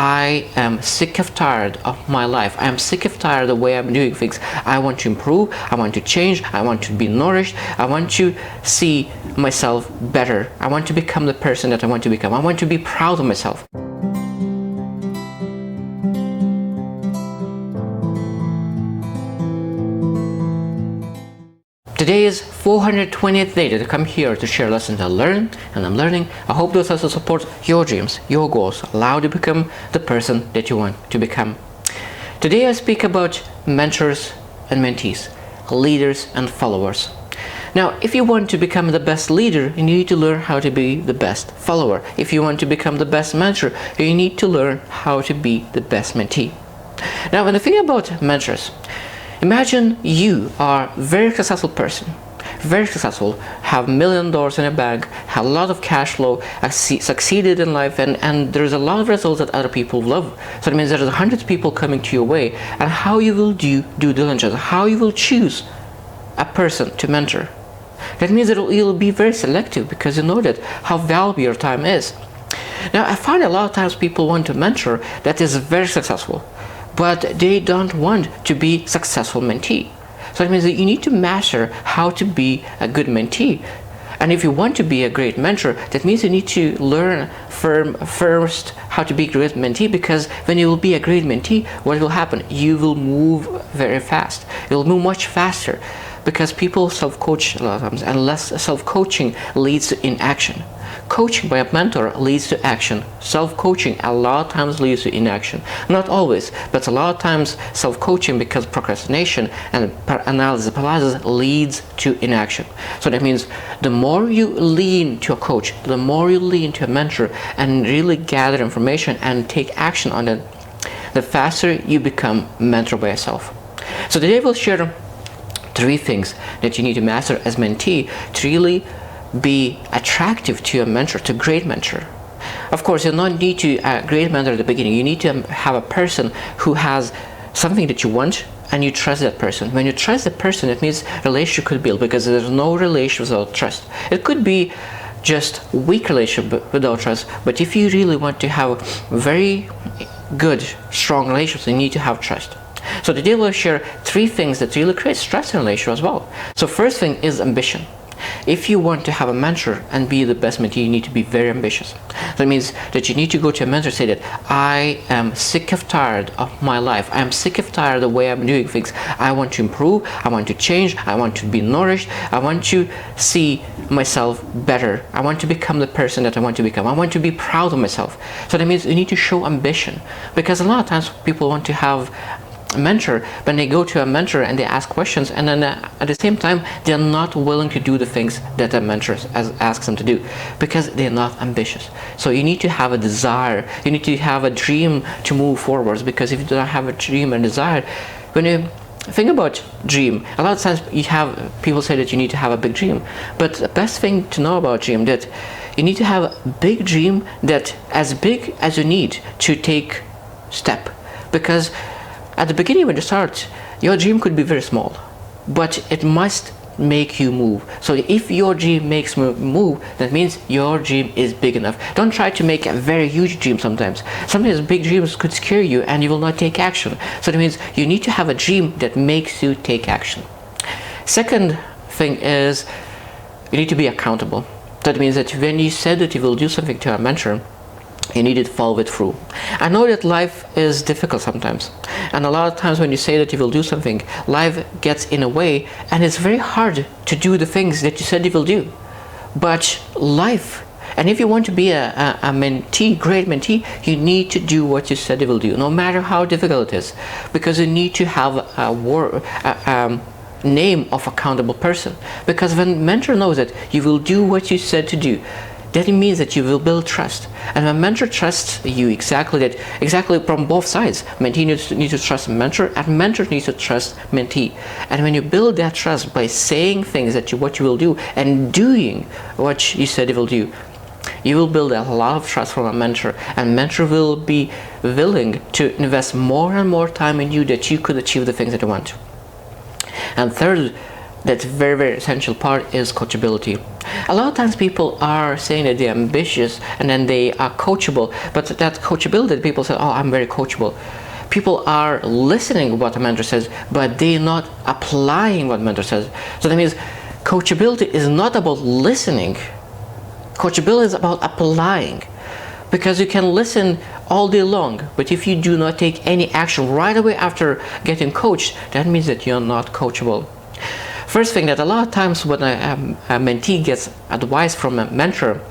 I am sick of tired of my life. I am sick of tired of the way I'm doing things. I want to improve. I want to change. I want to be nourished. I want to see myself better. I want to become the person that I want to become. I want to be proud of myself. Today is 420th day that I come here to share lessons I learned and I'm learning. I hope those lessons support your dreams, your goals, allow you to become the person that you want to become. Today I speak about mentors and mentees, leaders and followers. Now, if you want to become the best leader, you need to learn how to be the best follower. If you want to become the best mentor, you need to learn how to be the best mentee. Now, when I think about mentors, imagine you are a very successful person, very successful, have $1 million in a bank, have a lot of cash flow, succeeded in life, and there's a lot of results that other people love. So it means there's hundreds of people coming to your way, and how you will do due diligence, how you will choose a person to mentor. That means that you'll be very selective because you know that how valuable your time is. Now, I find a lot of times people want a mentor that is very successful, but they don't want to be successful mentee. So it means that you need to master how to be a good mentee. And if you want to be a great mentor, that means you need to learn first how to be a great mentee, because when you will be a great mentee, what will happen? You will move very fast. You'll move much faster because people self-coach a lot of times, and less self-coaching leads to inaction. Coaching by a mentor leads to action. Self-coaching a lot of times leads to inaction. Not always, but a lot of times self-coaching, because procrastination and analysis paralysis leads to inaction. So that means the more you lean to a coach, the more you lean to a mentor and really gather information and take action on it, the faster you become mentor by yourself. So today we'll share 3 things that you need to master as mentee to really be attractive to a mentor, to a great mentor. Of course, you don't need to a great mentor at the beginning. You need to have a person who has something that you want and you trust that person. When you trust the person, it means relationship could build, because there's no relationship without trust. It could be just weak relationship without trust, but if you really want to have very good, strong relationships, you need to have trust. So today we'll share 3 things that really create stress in a relationship as well. So first thing is ambition. If you want to have a mentor and be the best mentee, you need to be very ambitious. That means that you need to go to a mentor and say that I am sick of tired of my life. I am sick of tired of the way I'm doing things. I want to improve. I want to change. I want to be nourished. I want to see myself better. I want to become the person that I want to become. I want to be proud of myself. So that means you need to show ambition, because a lot of times people want to have mentor, when they go to a mentor and they ask questions, and then at the same time they're not willing to do the things that a mentor asks them to do, because they're not ambitious. So you need to have a desire, you need to have a dream to move forwards, because if you don't have a dream and desire, when you think about dream, a lot of times you have people say that you need to have a big dream, but the best thing to know about dream, that you need to have a big dream that as big as you need to take step, because at the beginning when you start, your dream could be very small, but it must make you move. So if your dream makes you move, that means your dream is big enough. Don't try to make a very huge dream sometimes. Sometimes big dreams could scare you and you will not take action. So that means you need to have a dream that makes you take action. Second thing is you need to be accountable. That means that when you said that you will do something to a mentor, you need to follow it through. I know that life is difficult sometimes, and a lot of times when you say that you will do something, life gets in a way, and it's very hard to do the things that you said you will do. But life, and if you want to be a mentee, great mentee, you need to do what you said you will do, no matter how difficult it is, because you need to have a name of accountable person. Because when mentor knows that you will do what you said to do, that means that you will build trust. And when mentor trusts you, exactly from both sides, mentee needs to trust mentor, and mentor needs to trust mentee. And when you build that trust by saying things that what you will do and doing what you said you will do, you will build a lot of trust from a mentor, and mentor will be willing to invest more and more time in you that you could achieve the things that you want. And third that's very, very essential part is coachability. A lot of times people are saying that they're ambitious and then they are coachable, but that coachability, people say, oh, I'm very coachable. People are listening what the mentor says, but they're not applying what the mentor says. So that means coachability is not about listening. Coachability is about applying. Because you can listen all day long, but if you do not take any action right away after getting coached, that means that you're not coachable. First thing, that a lot of times when a mentee gets advice from a mentor,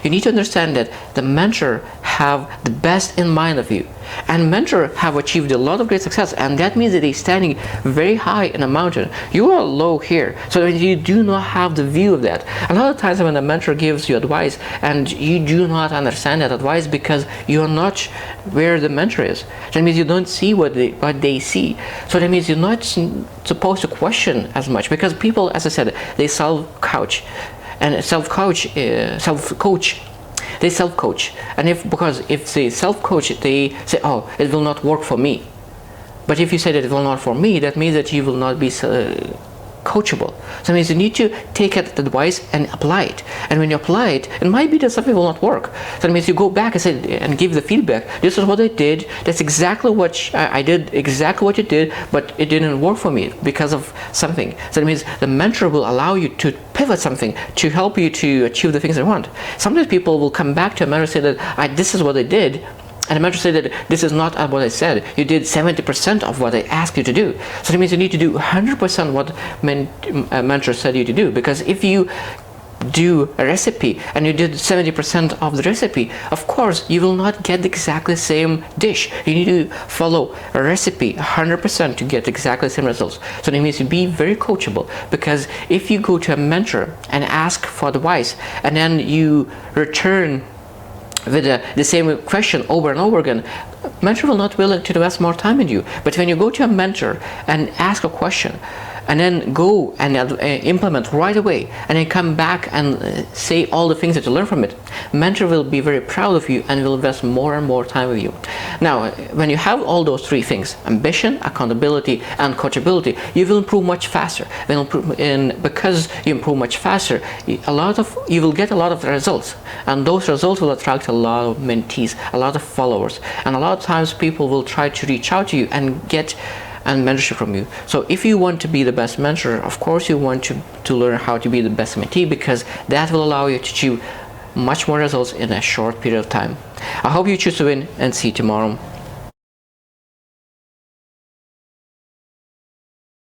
you need to understand that the mentor have the best in mind of you, and mentor have achieved a lot of great success, and that means that they're standing very high in a mountain. You are low here, so you do not have the view of that. A lot of times when a mentor gives you advice and you do not understand that advice because you are not where the mentor is, that means you don't see what they see. So that means you're not supposed to question as much, because people, as I said, they self-coach. And self-coach, they self-coach, and if they self-coach, they say, oh, it will not work for me. But if you say that it will not for me, that means that you will not be coachable. So that means you need to take that advice and apply it. And when you apply it, it might be that something will not work. So that means you go back and say and give the feedback. This is what I did. That's exactly what I did. Exactly what you did, but it didn't work for me because of something. So that means the mentor will allow you to pivot something to help you to achieve the things you want. Sometimes people will come back to a mentor and say that this is what I did. And the mentor said that this is not what I said. You did 70% of what I asked you to do. So that means you need to do 100% what mentor said you to do. Because if you do a recipe and you did 70% of the recipe, of course you will not get exactly the same dish. You need to follow a recipe 100% to get exactly the same results. So that means you be very coachable, because if you go to a mentor and ask for advice and then you return with the same question over and over again, mentor will not willing to invest more time in you. But when you go to a mentor and ask a question and then go and implement right away and then come back and say all the things that you learn from it, mentor will be very proud of you and will invest more and more time with you. Now, when you have all those three things, ambition, accountability, and coachability, you will improve much faster. Because you improve much faster, you will get a lot of results, and those results will attract a lot of mentees, a lot of followers, and a lot of times people will try to reach out to you and get mentorship from you. So if you want to be the best mentor, of course you want to learn how to be the best mentee, because that will allow you to achieve much more results in a short period of time. I hope you choose to win, and see you tomorrow.